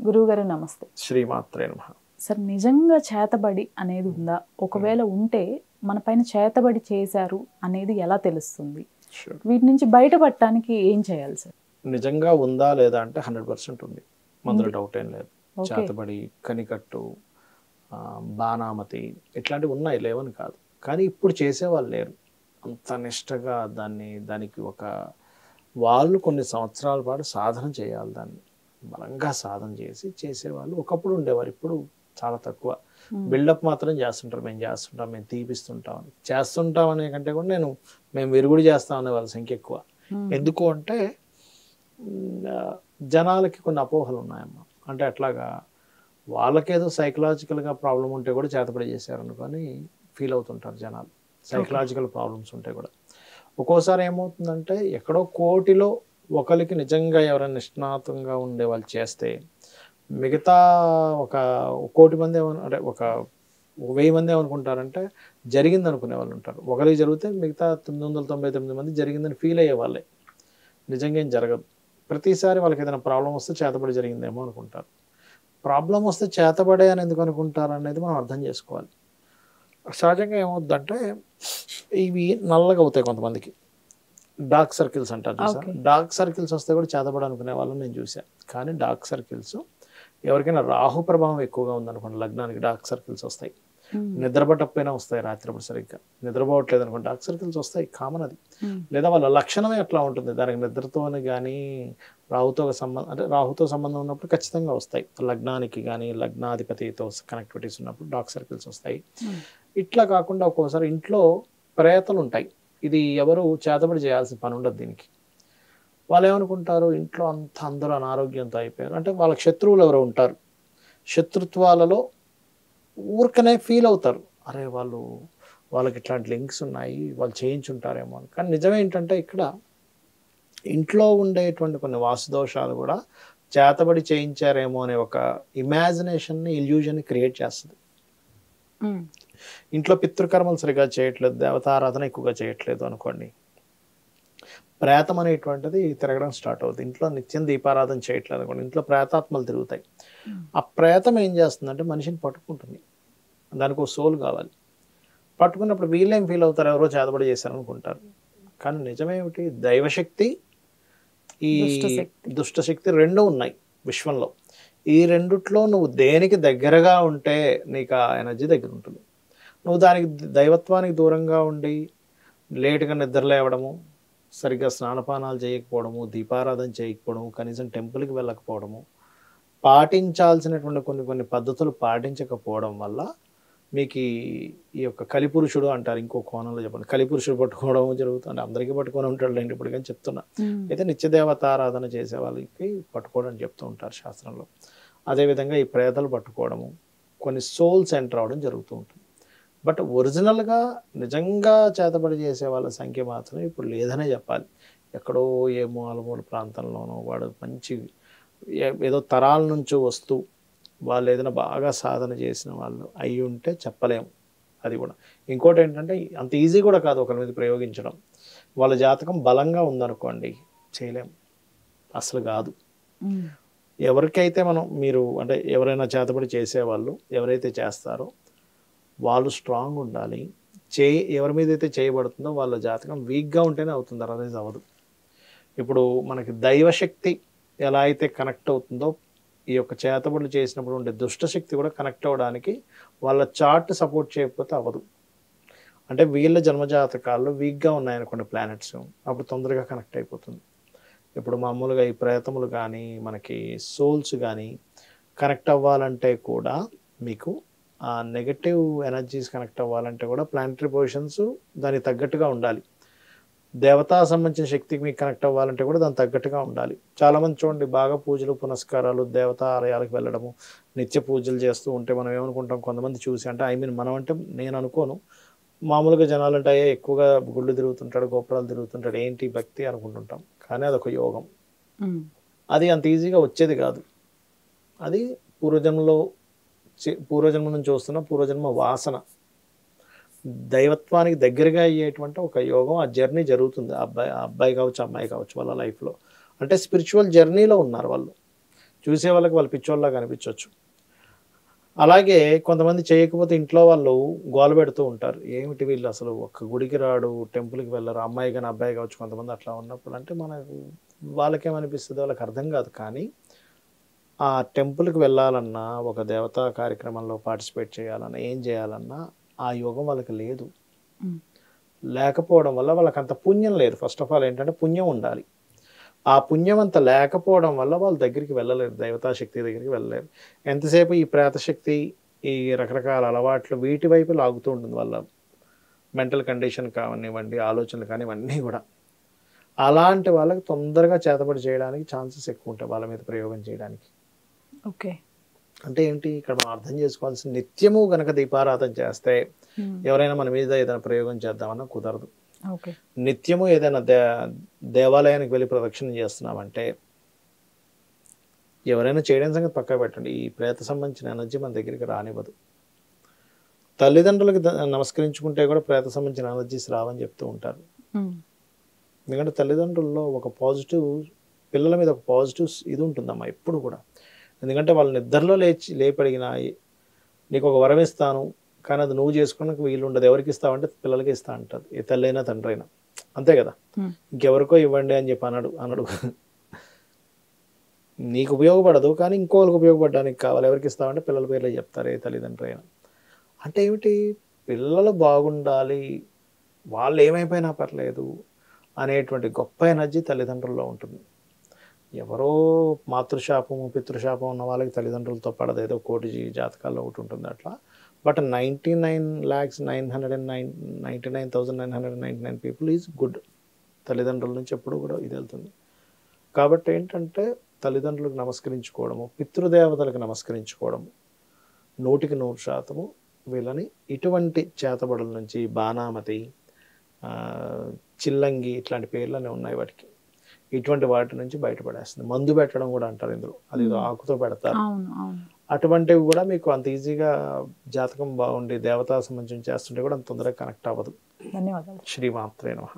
గురువుగారు నమస్తే. శ్రీమాత్రే నమః. సార్, నిజంగా చేతబడి అనేది ఉందా? ఒకవేళ ఉంటే మన పైన చేతబడి చేశారు అనేది ఎలా తెలుస్తుంది? వీటి నుంచి బయటపడటానికి ఏం చేయాలి సార్? నిజంగా ఉందా లేదా అంటే 100% ఉంది, అందులో డౌట్ ఏం లేదు. చేతబడి, కనికట్టు, బాణామతి ఇట్లాంటివి ఉన్నాయి, లేవని కాదు. కానీ ఇప్పుడు చేసేవాళ్ళు లేరు అంత నిష్టగా. దానికి వాళ్ళు కొన్ని సంవత్సరాల పాటు సాధన చేయాలి, దాన్ని బలంగా సాధన చేసేవాళ్ళు ఒకప్పుడు ఉండేవారు. ఇప్పుడు చాలా తక్కువ. బిల్డప్ మాత్రం చేస్తుంటారు, మేము చేస్తుంటాం, మేము చేస్తుంటాం అనే కంటే కూడా మేము విరుగుడు చేస్తాం అనే వాళ్ళ సంఖ్య ఎక్కువ. ఎందుకు అంటే జనాలకి కొన్ని అపోహలు ఉన్నాయమ్మా. అంటే అట్లాగా వాళ్ళకేదో సైకలాజికల్గా ప్రాబ్లం ఉంటే కూడా చేతబడి చేశారు అనుకొని ఫీల్ అవుతుంటారు జనాలు. సైకలాజికల్ ప్రాబ్లమ్స్ ఉంటే కూడా ఒక్కోసారి ఏమవుతుందంటే ఎక్కడో కోటిలో ఒకరికి నిజంగా ఎవరైనా నిష్ణాతంగా ఉండే వాళ్ళు చేస్తే మిగతా ఒక 1,000,000 మంది అంటే 1,000 మంది ఏమనుకుంటారంటే జరిగింది అనుకునే వాళ్ళు ఉంటారు. ఒకరికి జరిగితే మిగతా 999 మంది జరిగిందని ఫీల్ అయ్యే వాళ్ళే. నిజంగా ఏం జరగదు. ప్రతిసారి వాళ్ళకి ఏదైనా ప్రాబ్లం వస్తే చేతబడి జరిగిందేమో అనుకుంటారు. ప్రాబ్లం వస్తే చేతబడే అని ఎందుకు అనుకుంటారు అనేది మనం అర్థం చేసుకోవాలి. సహజంగా ఏమవుద్దంటే ఇవి నల్లగా అవుతాయి కొంతమందికి, డార్క్ సర్కిల్స్ అంటారు చూసారు. డార్క్ సర్కిల్స్ వస్తే కూడా చేతబడి అనుకునే వాళ్ళని నేను చూసాను. కానీ డార్క్ సర్కిల్స్ ఎవరికైనా రాహు ప్రభావం ఎక్కువగా ఉందనుకోండి, లగ్నానికి డార్క్ సర్కిల్స్ వస్తాయి. నిద్రపట్టకపోయినా వస్తాయి, రాత్రిప్పుడు సరిగ్గా నిద్రపోవట్లేదు అనుకోండి డార్క్ సర్కిల్స్ వస్తాయి, కామన్ అది. లేదా వాళ్ళ లక్షణమే అట్లా ఉంటుంది, దానికి నిద్రతోని కానీ రాహుతో సంబంధం ఉన్నప్పుడు ఖచ్చితంగా వస్తాయి. లగ్నానికి కానీ లగ్నాధిపతితో కనెక్టివిటీస్ ఉన్నప్పుడు డార్క్ సర్కిల్స్ వస్తాయి. ఇట్లా కాకుండా ఒక్కోసారి ఇంట్లో ప్రేతలు ఉంటాయి. ఇది ఎవరు చేతబడి చేయాల్సిన పని ఉండదు దీనికి. వాళ్ళు ఏమనుకుంటారు, ఇంట్లో అంతా అందరూ అనారోగ్యంతో అయిపోయారు అంటే వాళ్ళకి శత్రువులు ఎవరో ఉంటారు. శత్రుత్వాలలో ఊరికనే ఫీల్ అవుతారు, అరే వాళ్ళకి ఇట్లాంటి లింక్స్ ఉన్నాయి, వాళ్ళు చేయించుంటారేమో అని. కానీ నిజమేంటంటే ఇక్కడ ఇంట్లో ఉండేటువంటి కొన్ని వాస్తుదోషాలు కూడా చేతబడి చేయించారేమో అనే ఒక ఇమాజినేషన్ని, ఇల్యూజన్ని క్రియేట్ చేస్తుంది. ఇంట్లో పితృకర్మలు సరిగా చేయట్లేదు, దేవతారాధన ఎక్కువగా చేయట్లేదు అనుకోండి, ప్రేతం అనేటువంటిది తిరగడం స్టార్ట్ అవుతుంది. ఇంట్లో నిత్యం దీపారాధన చేయట్లేదు అనుకోండి, ఇంట్లో ప్రేతాత్మలు తిరుగుతాయి. ఆ ప్రేతం ఏం చేస్తుందంటే మనిషిని పట్టుకుంటుంది. దానికి ఒక సోల్ కావాలి. పట్టుకున్నప్పుడు వీళ్ళేం ఫీల్ అవుతారు, ఎవరో చేతబడి చేశారు అనుకుంటారు. కానీ నిజమేమిటి, దైవశక్తి, ఈ దుష్టశక్తి రెండు ఉన్నాయి విశ్వంలో. ఈ రెండిట్లో నువ్వు దేనికి దగ్గరగా ఉంటే నీకు ఆ ఎనర్జీ దగ్గర ఉంటుంది. నువ్వు దానికి దైవత్వానికి దూరంగా ఉండి లేటుగా నిద్రలేవడము, సరిగ్గా స్నానపానాలు చేయకపోవడము, దీపారాధన చేయకపోవడము, కనీసం టెంపుల్కి వెళ్ళకపోవడము, పాటించాల్సినటువంటి కొన్ని పద్ధతులు పాటించకపోవడం వల్ల మీకు ఈ యొక్క కలిపురుషుడు అంటారు. ఇంకో కోణంలో చెప్పండి, కలిపురుషుడు పట్టుకోవడం జరుగుతుంది. అందరికీ పట్టుకొని ఉంటాడు లేండి ఇప్పుడు, కానీ చెప్తున్నా. అయితే నిత్యదేవతారాధన చేసే వాళ్ళకి పట్టుకోవడం అని చెప్తూ ఉంటారు శాస్త్రంలో. అదేవిధంగా ఈ ప్రేతలు పట్టుకోవడము, కొన్ని సోల్స్ ఎంటర్ అవడం జరుగుతూ ఉంటుంది. బట్ ఒరిజినల్గా నిజంగా చేతబడి చేసే వాళ్ళ సంఖ్య మాత్రం ఇప్పుడు లేదనే చెప్పాలి. ఎక్కడో ఏ మూల ప్రాంతంలోనో వాడు మంచి ఏదో తరాల నుంచి వస్తూ వాళ్ళు ఏదైనా బాగా సాధన చేసిన వాళ్ళు అయి ఉంటే చెప్పలేము. అది కూడా ఇంకోటి ఏంటంటే అంత ఈజీ కూడా కాదు ఒకరి మీద ప్రయోగించడం. వాళ్ళ జాతకం బలంగా ఉందనుకోండి చేయలేం, అసలు కాదు. ఎవరికైతే మీరు అంటే ఎవరైనా చేతబడి చేసేవాళ్ళు ఎవరైతే చేస్తారో వాళ్ళు స్ట్రాంగ్ ఉండాలి. ఎవరి మీద అయితే చేయబడుతుందో వాళ్ళ జాతకం వీక్గా ఉంటేనే అవుతుంది, అదర్వైజ్ అవ్వదు. ఇప్పుడు మనకి దైవశక్తి ఎలా అయితే కనెక్ట్ అవుతుందో ఈ యొక్క చేతబడులు చేసినప్పుడు ఉండే దుష్టశక్తి కూడా కనెక్ట్ అవ్వడానికి వాళ్ళ చార్ట్ సపోర్ట్ చేయకపోతే అవ్వదు. అంటే వీళ్ళ జన్మజాతకాల్లో వీక్గా ఉన్నాయనుకోండి ప్లానెట్స్, అప్పుడు తొందరగా కనెక్ట్ అయిపోతుంది. ఇప్పుడు మామూలుగా ఈ ప్రేతములు కానీ మనకి సోల్స్ కానీ కనెక్ట్ అవ్వాలంటే కూడా మీకు ఆ నెగటివ్ ఎనర్జీస్ కనెక్ట్ అవ్వాలంటే కూడా ప్లానటరీ పొజిషన్స్ దానికి తగ్గట్టుగా ఉండాలి. దేవతా సంబంధించిన శక్తికి మీకు కనెక్ట్ అవ్వాలంటే కూడా దానికి తగ్గట్టుగా ఉండాలి. చాలామంది చూడండి బాగా పూజలు పునస్కారాలు దేవతా ఆలయాలకు వెళ్ళడము, నిత్య పూజలు చేస్తూ ఉంటే మనం ఏమనుకుంటాం, కొంతమంది చూసి అంటే మనం అంటే నేను అనుకోను, మామూలుగా జనాలు అంటే ఎక్కువగా గుళ్ళు తిరుగుతుంటాడు, గోపురాలు తిరుగుతుంటాడు, ఏంటి భక్తి అనుకుంటుంటాం. కానీ అదొక యోగం. అది అంత ఈజీగా వచ్చేది కాదు. అది పూర్వజన్మ నుంచి వస్తున్న పూర్వజన్మ వాసన, దైవత్వానికి దగ్గరగా అయ్యేటువంటి ఒక యోగం. ఆ జర్నీ జరుగుతుంది, అబ్బాయి కావచ్చు అమ్మాయి కావచ్చు వాళ్ళ లైఫ్లో. అంటే స్పిరిచువల్ జర్నీలో ఉన్నారు వాళ్ళు. చూసే వాళ్ళకి వాళ్ళు పిచ్చోళ్ళలాగా కనిపించవచ్చు. అలాగే కొంతమంది చేయకపోతే ఇంట్లో వాళ్ళు గోల పెడుతూ ఉంటారు. ఏమిటి వీళ్ళు అసలు ఒక్క గుడికి రాడు, టెంపుల్కి వెళ్ళరు, అమ్మాయి కానీ అబ్బాయి కావచ్చు కొంతమంది అట్లా ఉన్నప్పుడు అంటే మనకు వాళ్ళకేమనిపిస్తుంది వాళ్ళకి అర్థం కాదు. కానీ ఆ టెంపుల్కి వెళ్ళాలన్నా, ఒక దేవతా కార్యక్రమంలో పార్టిసిపేట్ చేయాలన్నా, ఏం చేయాలన్నా ఆ యోగం వాళ్ళకి లేదు. లేకపోవడం వల్ల వాళ్ళకి అంత పుణ్యం లేదు. ఫస్ట్ ఆఫ్ ఆల్ ఏంటంటే పుణ్యం ఉండాలి. ఆ పుణ్యం అంత లేకపోవడం వల్ల వాళ్ళ దగ్గరికి వెళ్ళలేరు, దేవతా శక్తి దగ్గరికి వెళ్ళలేరు. ఎంతసేపు ఈ ప్రేతశక్తి, ఈ రకరకాల అలవాట్లు వీటి వైపు లాగుతూ ఉంటుంది వాళ్ళ మెంటల్ కండిషన్ కానివ్వండి, ఆలోచనలు కానివన్నీ కూడా. అలాంటి వాళ్ళకి తొందరగా చేతబడి చేయడానికి ఛాన్సెస్ ఎక్కువ ఉంటాయి, వాళ్ళ మీద ప్రయోగం చేయడానికి. ఓకే. అంటే ఏంటి ఇక్కడ మనం అర్థం చేసుకోవాల్సిన, నిత్యము గనక దీపారాధన చేస్తే ఎవరైనా మన మీద ఏదైనా ప్రయోగం చేద్దామన్నా కుదరదు. నిత్యము ఏదైనా దేవాలయానికి వెళ్ళి ప్రదక్షిణ చేస్తున్నామంటే, ఎవరైనా చేయడం సంగతి పక్కా పెట్టండి, ఈ ప్రేత సంబంధించిన ఎనర్జీ మన దగ్గరికి రానివ్వదు. తల్లిదండ్రులకి నమస్కరించుకుంటే కూడా ప్రేత సంబంధించిన ఎనర్జీస్ రావని చెప్తూ ఉంటారు. ఎందుకంటే తల్లిదండ్రుల్లో ఒక పాజిటివ్, పిల్లల మీద ఒక పాజిటివ్ ఇది ఉంటుందమ్మా ఎప్పుడు కూడా. ఎందుకంటే వాళ్ళ నిద్రలో లేపడిగిన నీకు ఒక వరం ఇస్తాను కానీ అది నువ్వు చేసుకున్నాక వీలు ఉండదు, ఎవరికి ఇస్తావంటే పిల్లలకి ఇస్తా అంటారు, ఏ తల్లి అయినా తండ్రి అయినా అంతే కదా. ఇంకెవరికో ఇవ్వండి అని చెప్పి అనడు. నీకు ఉపయోగపడదు కానీ ఇంకోళ్ళకి ఉపయోగపడడానికి కావాలి, ఎవరికి ఇస్తావంటే పిల్లల పేర్లే చెప్తారు, ఏ తల్లిదండ్రి అయినా. అంటే ఏమిటి, పిల్లలు బాగుండాలి, వాళ్ళు ఏమైపోయినా పర్లేదు అనేటువంటి గొప్ప ఎనర్జీ తల్లిదండ్రుల్లో ఉంటుంది. ఎవరో మాతృశాపము పితృశాపం ఉన్న వాళ్ళకి తల్లిదండ్రులతో పడదు, ఏదో కోటి జాతకాల్లో ఒకటి ఉంటుంది అట్లా. But 99,99,999 people is good. తల్లిదండ్రుల నుంచి ఎప్పుడు కూడా ఇది వెళ్తుంది. కాబట్టి ఏంటంటే తల్లిదండ్రులకు నమస్కరించుకోవడము, పితృదేవతలకు నమస్కరించుకోవడము 100% వీళ్ళని ఇటువంటి చేతబడుల నుంచి, బాణామతి, చిల్లంగి ఇట్లాంటి పేర్లనే ఉన్నాయి వాటికి, ఇటువంటి వాటి నుంచి బయటపడేస్తుంది. మందు పెట్టడం కూడా అంటారు ఇందులో, అది ఆకుతో పెడతారు. అటువంటివి కూడా మీకు అంత ఈజీగా జాతకం బాగుండి దేవతా సంబంధించి చేస్తుంటే కూడా అంత తొందరగా కనెక్ట్ అవ్వదు. ధన్యవాదాలు. శ్రీమాత్రే నమః.